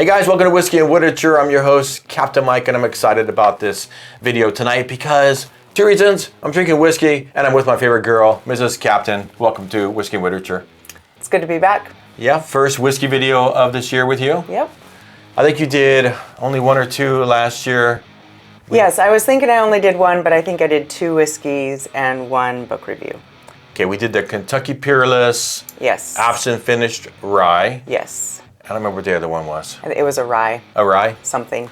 Hey guys, welcome to Whiskey and Literature. I'm your host, Captain Mike, and I'm excited about this video tonight because two reasons. I'm drinking whiskey and I'm with my favorite girl, Mrs. Captain. Welcome to Whiskey and Literature. It's good to be back. Yeah, first whiskey video of this year with you. Yep. I think you did only one or two last year. Yes, I was thinking I only did one, but I think I did 2 whiskeys and 1 book review. Okay, we did the Kentucky Peerless. Yes. Absinthe finished rye. Yes. I don't remember what the other one was. It was a rye. A rye? Something.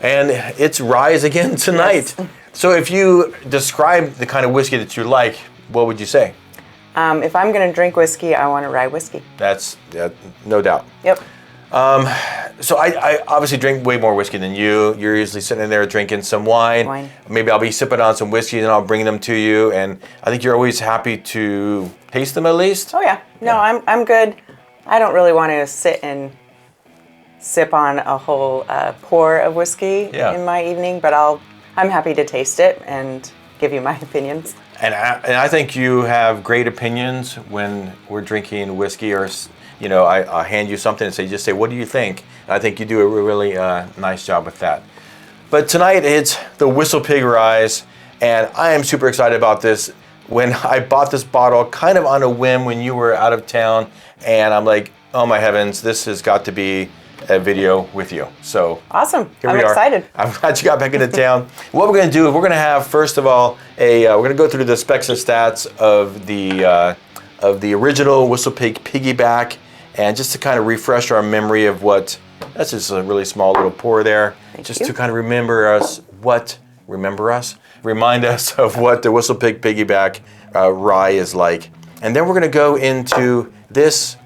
And it's ryes again tonight. Yes. So if you describe the kind of whiskey that you like, what would you say? If I'm going to drink whiskey, I want a rye whiskey. That's no doubt. Yep. So I obviously drink way more whiskey than you. You're usually sitting there drinking some wine. Maybe I'll be sipping on some whiskey and I'll bring them to you. And I think you're always happy to taste them at least. Oh yeah. No, yeah. I'm good. I don't really want to sit and sip on a whole pour of whiskey in my evening, but I'm happy to taste it and give you my opinions. And I think you have great opinions when we're drinking whiskey, or I hand you something and just say, what do you think? And I think you do a really nice job with that. But tonight it's the WhistlePig Ryes, and I am super excited about this. When I bought this bottle kind of on a whim when you were out of town, and I'm like, oh my heavens, this has got to be a video with you. So awesome. I'm excited. I'm glad you got back into town. What we're going to do is we're going to have, first of all, we're going to go through the specs and stats of the original WhistlePig PiggyBack, and just to kind of refresh our memory of what, that's just a really small little pour there, to kind of remind us of what the WhistlePig PiggyBack rye is like. And then we're going to go into this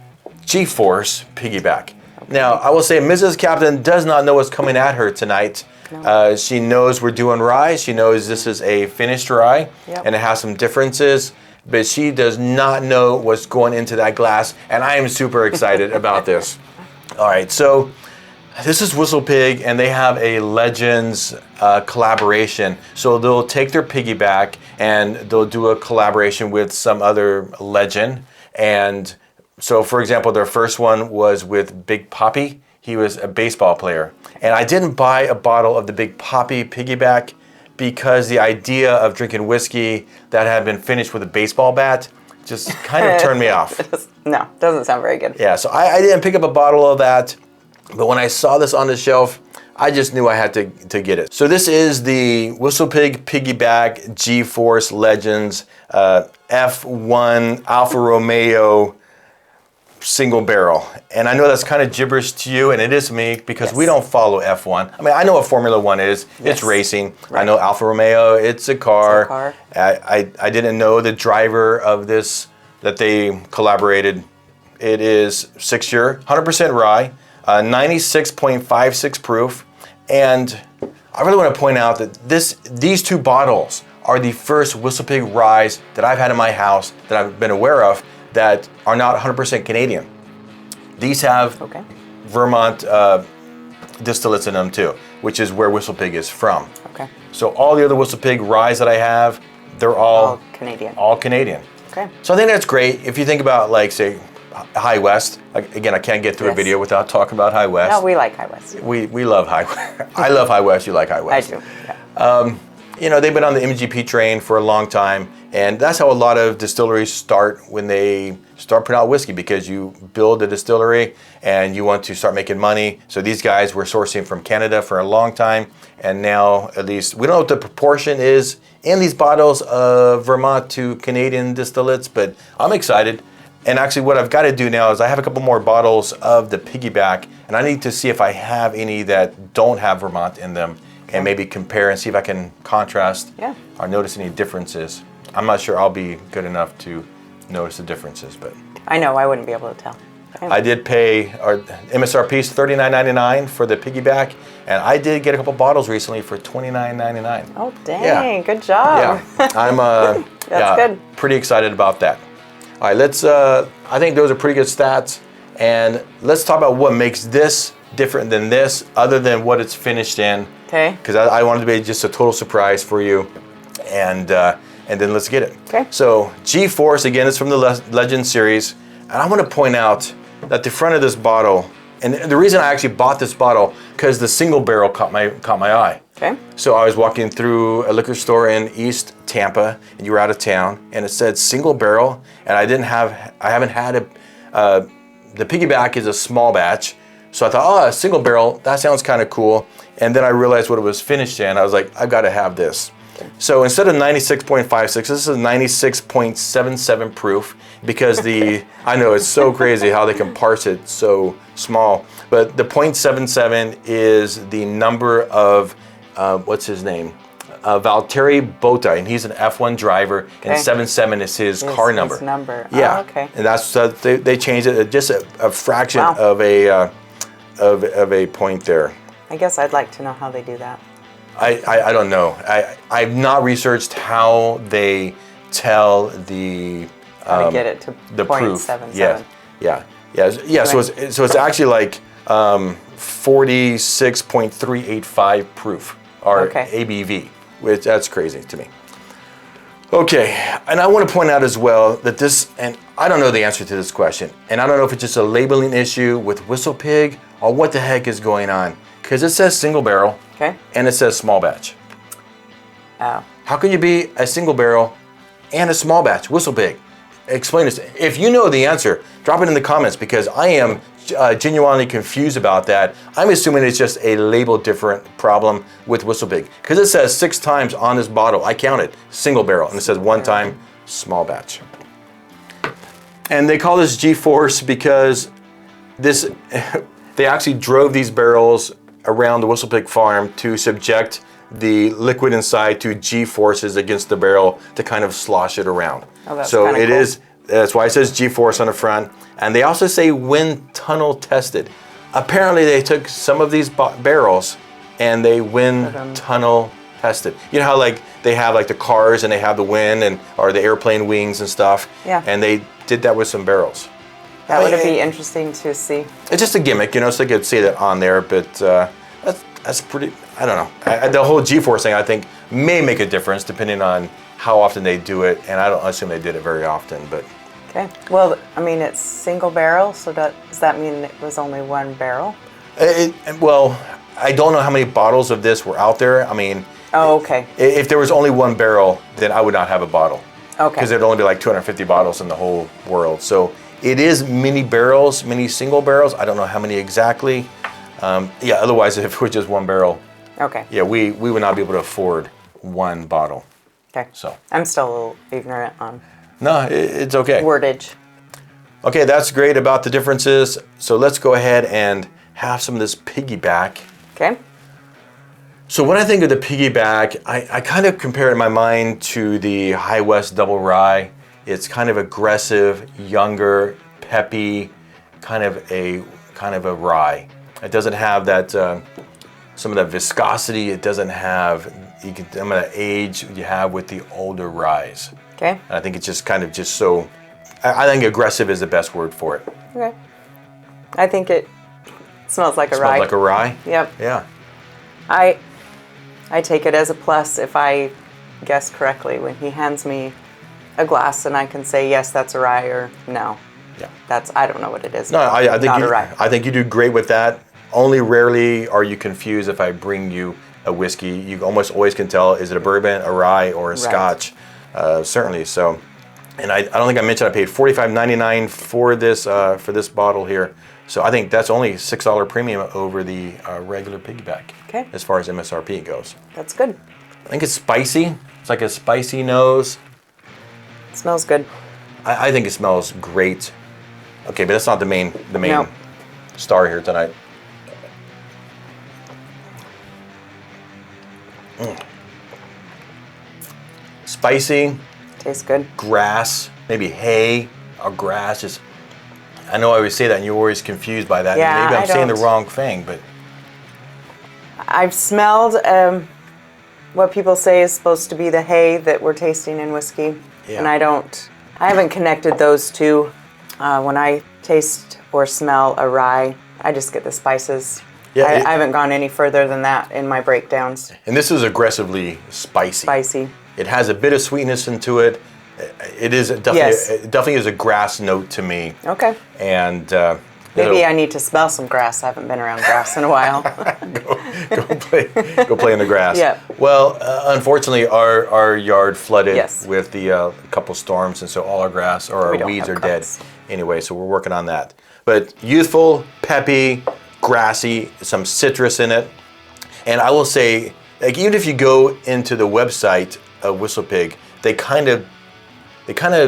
G-Force PiggyBack. Now, I will say Mrs. Captain does not know what's coming at her tonight. No. She knows we're doing rye. She knows this is a finished rye, and it has some differences, but she does not know what's going into that glass, and I am super excited about this. All right, so this is WhistlePig, and they have a Legends collaboration. So they'll take their PiggyBack, and they'll do a collaboration with some other legend. And so, for example, their first one was with Big Papi. He was a baseball player. And I didn't buy a bottle of the Big Papi PiggyBack because the idea of drinking whiskey that had been finished with a baseball bat just kind of turned me off. No, doesn't sound very good. Yeah, so I didn't pick up a bottle of that. But when I saw this on the shelf, I just knew I had to get it. So this is the WhistlePig PiggyBack G-Force Legends F1 Alfa Romeo single barrel. And I know that's kind of gibberish to you, and it is me, because we don't follow F1. I mean, I know what Formula One is. It's racing. Right. I know Alfa Romeo, it's a car. I didn't know the driver of this that they collaborated. It is 6-year, 100% rye, 96.56 proof. And I really want to point out that these 2 bottles are the first WhistlePig ryes that I've had in my house that I've been aware of that are not 100% Canadian. These have Vermont distillates in them too, which is where WhistlePig is from. Okay. So all the other WhistlePig ryes that I have, they're all Canadian. All Canadian. Okay. So I think that's great. If you think about, like, say, High West. Again, I can't get through a video without talking about High West. No, we like High West. We love High West. I love High West. You like High West. I do. Yeah. They've been on the MGP train for a long time, and that's how a lot of distilleries start when they start putting out whiskey, because you build a distillery and you want to start making money. So these guys were sourcing from Canada for a long time, and now, at least, we don't know what the proportion is in these bottles of Vermont to Canadian distillates, but I'm excited. And actually what I've got to do now is I have a couple more bottles of the PiggyBack, and I need to see if I have any that don't have Vermont in them, and maybe compare and see if I can contrast or notice any differences. I'm not sure I'll be good enough to notice the differences, but I know I wouldn't be able to tell. I did pay, our MSRP is $39.99 for the PiggyBack, and I did get a couple bottles recently for $29.99. Oh dang, good job. Yeah, I'm good. Pretty excited about that. All right, let's, I think those are pretty good stats, and let's talk about what makes this different than this, other than what it's finished in. Okay. Because I wanted to be just a total surprise for you, and then let's get it. Okay. So G-Force, again, is from the Legend series, and I want to point out that the front of this bottle And the reason I actually bought this bottle, because the single barrel caught my eye. Okay. So I was walking through a liquor store in East Tampa, and you were out of town, and it said single barrel, and I haven't had it. The PiggyBack is a small batch, so I thought, oh, a single barrel, that sounds kind of cool. And then I realized what it was finished in. I was like, I've got to have this. So instead of 96.56, this is 96.77 proof, because I know it's so crazy how they can parse it so small, but the 0.77 is the number of, what's his name? Valtteri Bottas, and he's an F1 driver, and 77 is his car number. His number. Yeah, oh, okay. And that's they changed it just a fraction Wow. of a point there. I guess I'd like to know how they do that. I don't know. I've not researched how they tell the How to get it to the proof. 0.77. Yeah. So it's actually like 46.385 proof, or ABV, which that's crazy to me. Okay, and I want to point out as well that this, and I don't know the answer to this question, and I don't know if it's just a labeling issue with WhistlePig or what the heck is going on, because it says single barrel. Okay. And it says small batch. Oh. How can you be a single barrel and a small batch? WhistlePig, explain this. If you know the answer, drop it in the comments, because I am genuinely confused about that. I'm assuming it's just a label different problem with WhistlePig, because it says 6 times on this bottle. I counted single barrel, and it says 1 time small batch. And they call this G-force because they actually drove these barrels around the WhistlePig farm to subject the liquid inside to G-forces against the barrel to kind of slosh it around. Oh, that's so kinda it cool. is. That's why it says G-force on the front. And they also say wind tunnel tested. Apparently they took some of these barrels and they wind tunnel tested. You know how like they have like the cars and they have the wind or the airplane wings and stuff. Yeah. And they did that with some barrels. That would be interesting to see. It's just a gimmick, so they could see that on there, but that's pretty, I don't know. The whole G-force thing, I think, may make a difference depending on how often they do it, and I don't assume they did it very often, but. Okay. Well, I mean, it's single barrel, so does that mean it was only 1 barrel? Well, I don't know how many bottles of this were out there. I mean, oh, okay. If there was only 1 barrel, then I would not have a bottle. Okay. Because there'd only be like 250 bottles in the whole world. So it is mini barrels, mini single barrels. I don't know how many exactly. Otherwise, if it was just 1 barrel, Okay. yeah, we would not be able to afford 1 bottle. Okay. So. I'm still a little ignorant on No, it's okay. wordage. Okay, that's great about the differences. So let's go ahead and have some of this PiggyBack. Okay. So when I think of the PiggyBack, I kind of compare it in my mind to the High West Double Rye. It's kind of aggressive, younger, peppy, kind of a rye. It doesn't have that some of that viscosity. It doesn't have some of the age you have with the older ryes. Okay. And I think it's just kind of so. I think aggressive is the best word for it. Okay. I think it smells like a rye. Smells like a rye. Yep. Yeah. I take it as a plus if I guess correctly when he hands me a glass and I can say yes, that's a rye, or no. Yeah. I don't know what it is. No, I think not a rye. I think you do great with that. Only rarely are you confused if I bring you a whiskey. You almost always can tell, is it a bourbon, a rye, or a Scotch? Certainly. So, and I don't think I mentioned I paid $45.99 for this bottle here. So I think that's only $6 premium over the regular PiggyBack. Okay. As far as MSRP goes. That's good. I think it's spicy. It's like a spicy nose. It smells good. I think it smells great. Okay, but that's not the main No. star here tonight. Spicy. Tastes good. Grass, maybe hay or grass. Just, I know I always say that, and you're always confused by that. Yeah, Maybe I'm I saying the don't. wrong thing, but I've smelled what people say is supposed to be the hay that we're tasting in whiskey, Yeah. and I haven't connected those two. When I taste or smell a rye, I just get the spices. Yeah, I haven't gone any further than that in my breakdowns. and this is aggressively spicy. Spicy. It has a bit of sweetness into it. It is definitely Yes. it definitely is a grass note to me. Okay. And Maybe I need to smell some grass. I haven't been around grass in a while. go play in the grass. Yeah. Well, unfortunately, our yard flooded Yes. with the couple storms, and so all our grass or We our don't weeds have are crops. dead. Anyway, so we're working on that. But youthful, peppy, grassy, some citrus in it. And I will say, like, even if you go into the website of WhistlePig, they kind of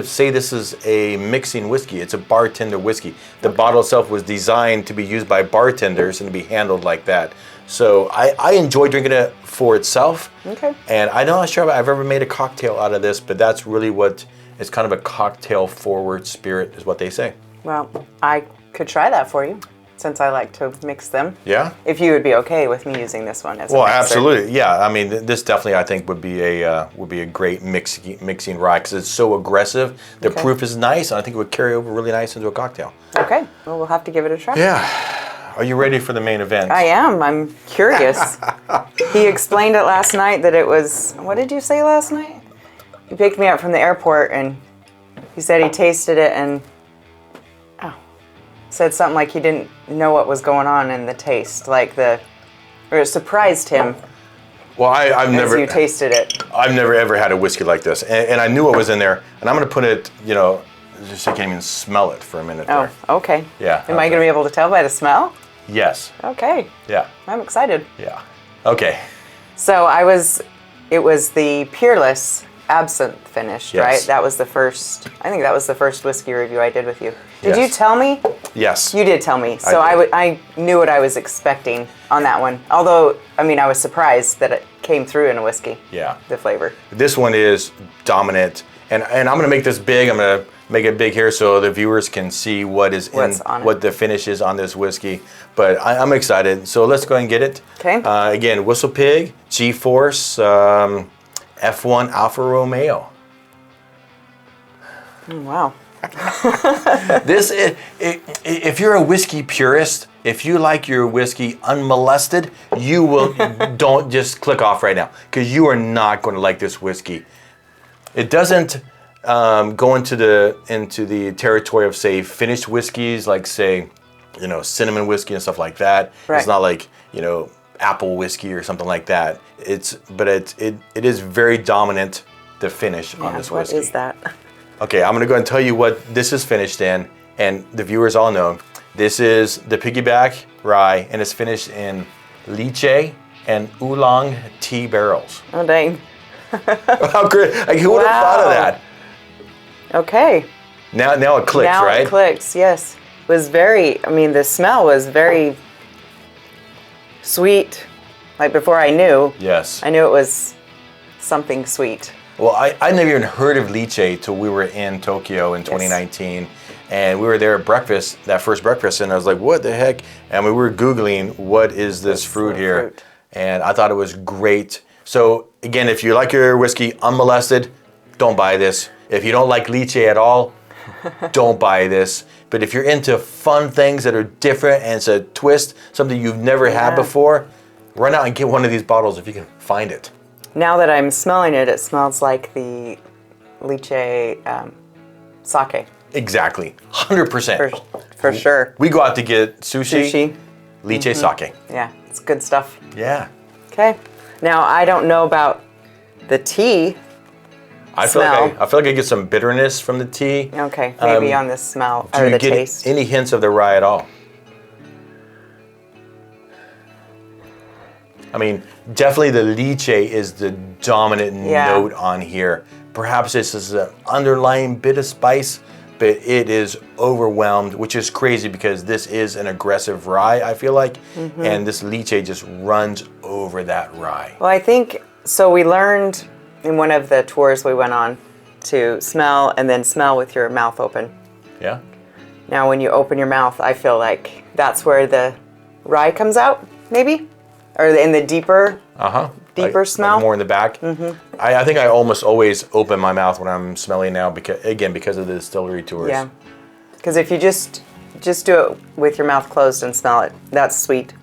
say this is a mixing whiskey. It's a bartender whiskey. The bottle itself was designed to be used by bartenders and to be handled like that. So I enjoy drinking it for itself. Okay. And I'm not sure if I've ever made a cocktail out of this, but that's really what it's kind of a cocktail forward spirit is what they say. Well, I could try that for you, since I like to mix them. Yeah? If you would be okay with me using this one as a Well, mixer. absolutely. Yeah. I mean, this definitely I think would be a great mixing rye because it's so aggressive. The Okay. proof is nice, and I think it would carry over really nice into a cocktail. Okay. Well, we'll have to give it a try. Yeah. Are you ready for the main event? I am. I'm curious. He explained it last night that it was, what did you say last night? He picked me up from the airport and he said he tasted it and said something like he didn't know what was going on in the taste, or it surprised him Well, I've as never you tasted it. I've never ever had a whiskey like this, and I knew what was in there. And I'm going to put it, just so you can't even smell it for a minute Oh, there. okay. Yeah, Am I okay. going to be able to tell by the smell? Yes. Okay. Yeah. I'm excited. Yeah. Okay. So it was the Peerless Absinthe finished, Yes. right? That was I think that was the first whiskey review I did with you. Did you Yes. tell me? Yes. You did tell me. So did. I knew what I was expecting on that one. Although, I mean, I was surprised that it came through in a whiskey. Yeah. The flavor. This one is dominant, and I'm going to make this big. I'm going to make it big here so the viewers can see What's on it. what the finish is on this whiskey. But I'm excited. So let's go ahead and get it. Okay. Again, WhistlePig, G-Force, F1 Alfa Romeo. Wow. This, if you're a whiskey purist, if you like your whiskey unmolested, you will don't just click off right now because you are not going to like this whiskey. It doesn't go into the territory of, say, finished whiskeys like, say, cinnamon whiskey and stuff like that. Right. It's not like apple whiskey or something like that. But it is very dominant, the finish on this whiskey. What is that? Okay, I'm gonna go and tell you what this is finished in, and the viewers all know. This is the PiggyBack rye, and it's finished in Lychee and Oolong tea barrels. Oh, dang. How great! Like, who would have thought of that? Okay. Now it clicks, Now right? it clicks, yes. It was the smell was very sweet. Like before I knew Yes. it was something sweet. Well, I never even heard of Lychee till we were in Tokyo in 2019. And we were there at breakfast, that first breakfast, and I was like, what the heck? And we were Googling, what is this fruit here? Fruit. And I thought it was great. So again, if you like your whiskey unmolested, don't buy this. If you don't like Lychee at all, don't buy this. But if you're into fun things that are different and it's a twist, something you've never had before, run out and get one of these bottles if you can find it. Now that I'm smelling it, it smells like the Lychee sake. Exactly, 100%. For sure. We go out to get sushi. Lychee sake. Yeah, it's good stuff. Yeah. Okay. Now, I don't know about the tea. I feel Smell. like I get some bitterness from the tea. Okay, maybe on the smell Do or you the get taste. any hints of the rye at all? I mean, definitely the Lychee is the dominant note on here. Perhaps this is an underlying bit of spice, but it is overwhelmed, which is crazy because this is an aggressive rye, I feel like, and this Lychee just runs over that rye. Well, I think, so we learned in one of the tours we went on to smell and then smell with your mouth open. Yeah? Now, when you open your mouth, I feel like that's where the rye comes out, maybe? Or in the deeper smell? Like more in the back. I think I almost always open my mouth when I'm smelling now because of the distillery tours. Yeah. Because if you just do it with your mouth closed and smell it, that's sweet.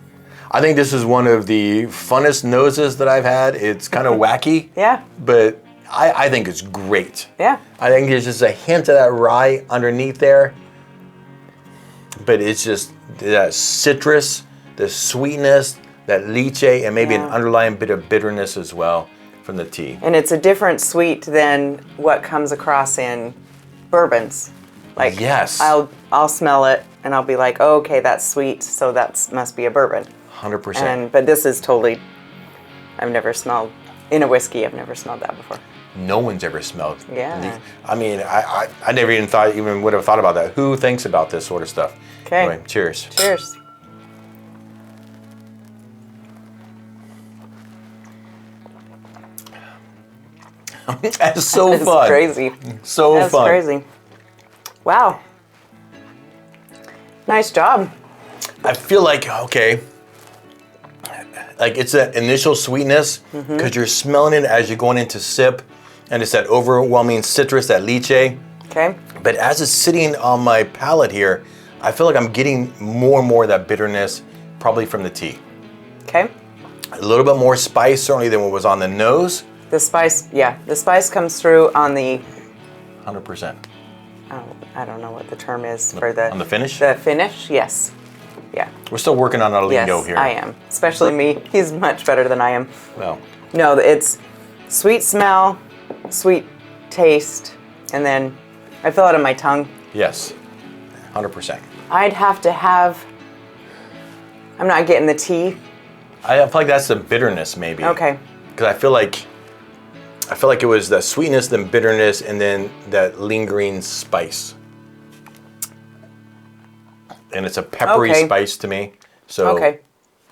I think this is one of the funnest noses that I've had. It's kind of wacky. Yeah. But I think it's great. Yeah. I think there's just a hint of that rye underneath there. but it's just that citrus, the sweetness, that lychee, and maybe an underlying bit of bitterness as well from the tea. And it's a different sweet than what comes across in bourbons. Like, yes, I'll smell it and I'll be like, oh, okay, that's sweet, so that must be a bourbon. 100%. But this is totally, I've never smelled, in a whiskey, I've never smelled that before. No one's ever smelled. Yeah. I mean, I never even would have thought about that. Who thinks about this sort of stuff? Okay. Anyway, cheers. Cheers. That's so fun. That's crazy. So That's fun. crazy. Wow. Nice job. I feel like, okay, like it's that initial sweetness because you're smelling it as you're going into sip, and it's that overwhelming citrus, that lychee. Okay. But as it's sitting on my palate here, I feel like I'm getting more and more of that bitterness, probably from the tea. Okay. A little bit more spice, certainly, than what was on the nose. The spice, yeah, the spice comes through on the, 100%. I don't know what the term is for the... On the finish? The finish, yes. Yeah. We're still working on our lingo Yes, here. I am. Especially me. He's much better than I am. Well, No, it's sweet smell, sweet taste, and then I feel it on my tongue. yes, 100%. I'd have to have... I'm not getting the tea. I feel like that's the bitterness, maybe. Okay. Because I feel like it was that sweetness, then bitterness, and then that lingering spice. And it's a peppery spice to me. So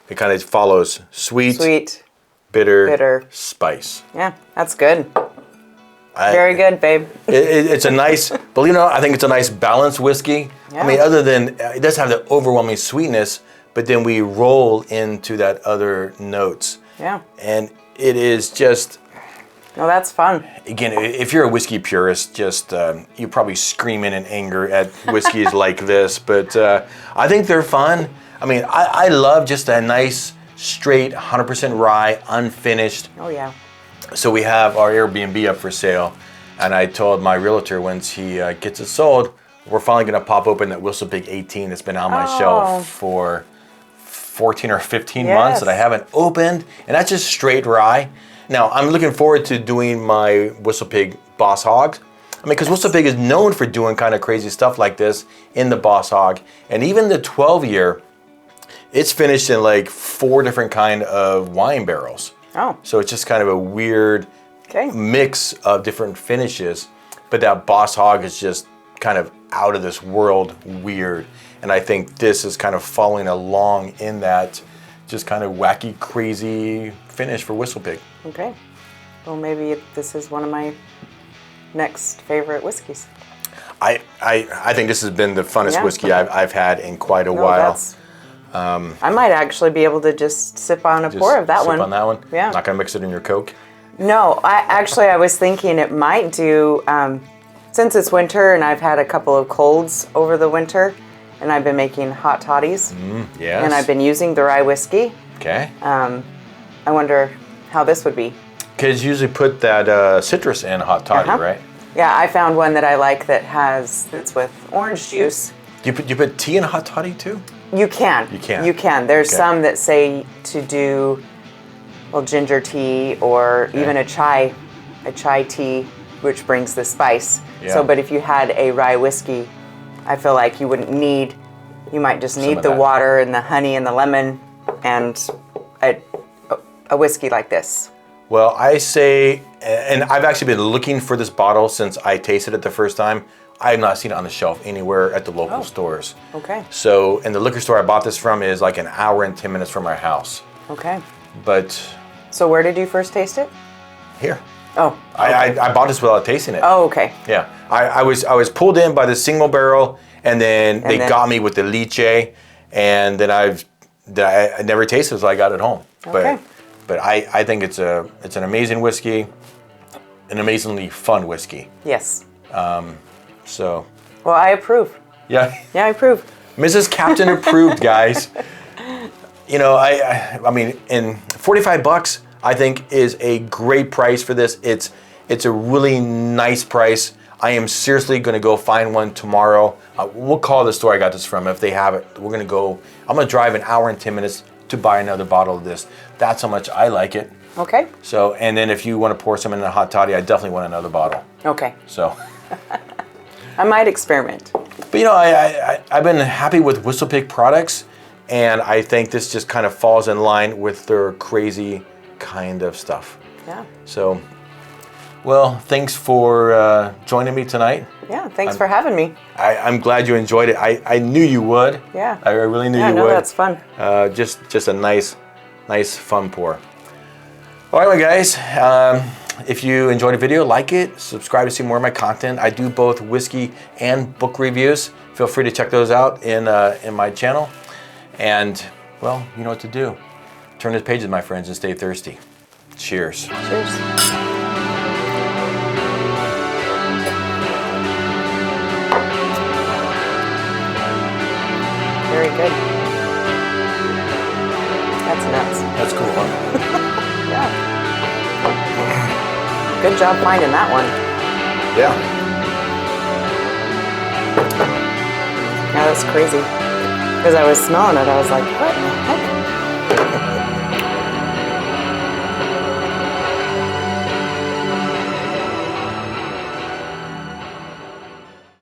it kind of follows sweet, bitter, spice. Yeah, that's good. Very good, babe. It's a nice, but I think it's a nice balanced whiskey. Yeah. I mean, other than, it does have the overwhelming sweetness, but then we roll into that other notes. Yeah. And it is just... No, that's fun. Again, if you're a whiskey purist, just you're probably screaming in anger at whiskeys like this, but I think they're fun. I mean, I love just a nice, straight, 100% rye, unfinished. Oh, yeah. So we have our Airbnb up for sale, and I told my realtor once he gets it sold, we're finally going to pop open that WhistlePig 18 that's been on my shelf for 14 or 15 months that I haven't opened, and that's just straight rye. Now, I'm looking forward to doing my WhistlePig Boss Hog. I mean, because WhistlePig is known for doing kind of crazy stuff like this in the Boss Hog. And even the 12-year, it's finished in like 4 different kind of wine barrels. Oh. So it's just kind of a weird mix of different finishes. But that Boss Hog is just kind of out of this world weird. And I think this is kind of following along in that just kind of wacky, crazy finish for WhistlePig. Okay. Well, maybe this is one of my next favorite whiskeys. I think this has been the funnest whiskey I've had in quite a while. I might actually be able to just sip on a pour of that one. Sip on that one? Yeah. Not going to mix it in your Coke? No, I was thinking it might do, since it's winter and I've had a couple of colds over the winter, and I've been making hot toddies. Yes. And I've been using the Rye Whiskey. Okay. I wonder how this would be. Kids usually put that citrus in hot toddy, right? Yeah, I found one that I like that's with orange juice. Do you put tea in a hot toddy too? You can. You can. You can. There's some that say to do, well, ginger tea or even a chai tea, which brings the spice. Yeah. So, but if you had a rye whiskey, I feel like you wouldn't need, you might just need the water and the honey and the lemon and a whiskey like this. Well, I say, and I've actually been looking for this bottle since I tasted it the first time. I have not seen it on the shelf anywhere at the local stores. Okay. So, and the liquor store I bought this from is like an hour and 10 minutes from our house. Okay. But... So where did you first taste it? Here. Oh. Okay. I bought this without tasting it. Oh, okay. Yeah. I was pulled in by the single barrel, and then they got me with the lychee, and then I never tasted it, so I got it home. Okay. But I think it's an amazing whiskey, an amazingly fun whiskey. Yes. So. Well, I approve. Yeah. Yeah, I approve. Mrs. Captain approved, guys. You know, I mean, in $45, I think is a great price for this. It's a really nice price. I am seriously going to go find one tomorrow. We'll call the store I got this from if they have it. We're going to go. I'm going to drive an hour and 10 minutes to buy another bottle of this. That's how much I like it. Okay. So, and then if you want to pour some in a hot toddy, I definitely want another bottle. Okay. So. I might experiment. But I've been happy with WhistlePig products, and I think this just kind of falls in line with their crazy kind of stuff. Yeah. So, well, thanks for joining me tonight. Yeah, thanks for having me. I'm glad you enjoyed it. I knew you would. Yeah. I really knew you would. Yeah, no, that's fun. Just a nice fun pour. All right, my guys. If you enjoyed the video, like it, subscribe to see more of my content. I do both whiskey and book reviews. Feel free to check those out in my channel. And, well, you know what to do. Turn the pages, my friends, and stay thirsty. Cheers. Cheers. Very good. That's nuts. That's cool, huh? Yeah. Good job finding that one. Yeah. Yeah, that's crazy. Because I was smelling it, I was like, what the heck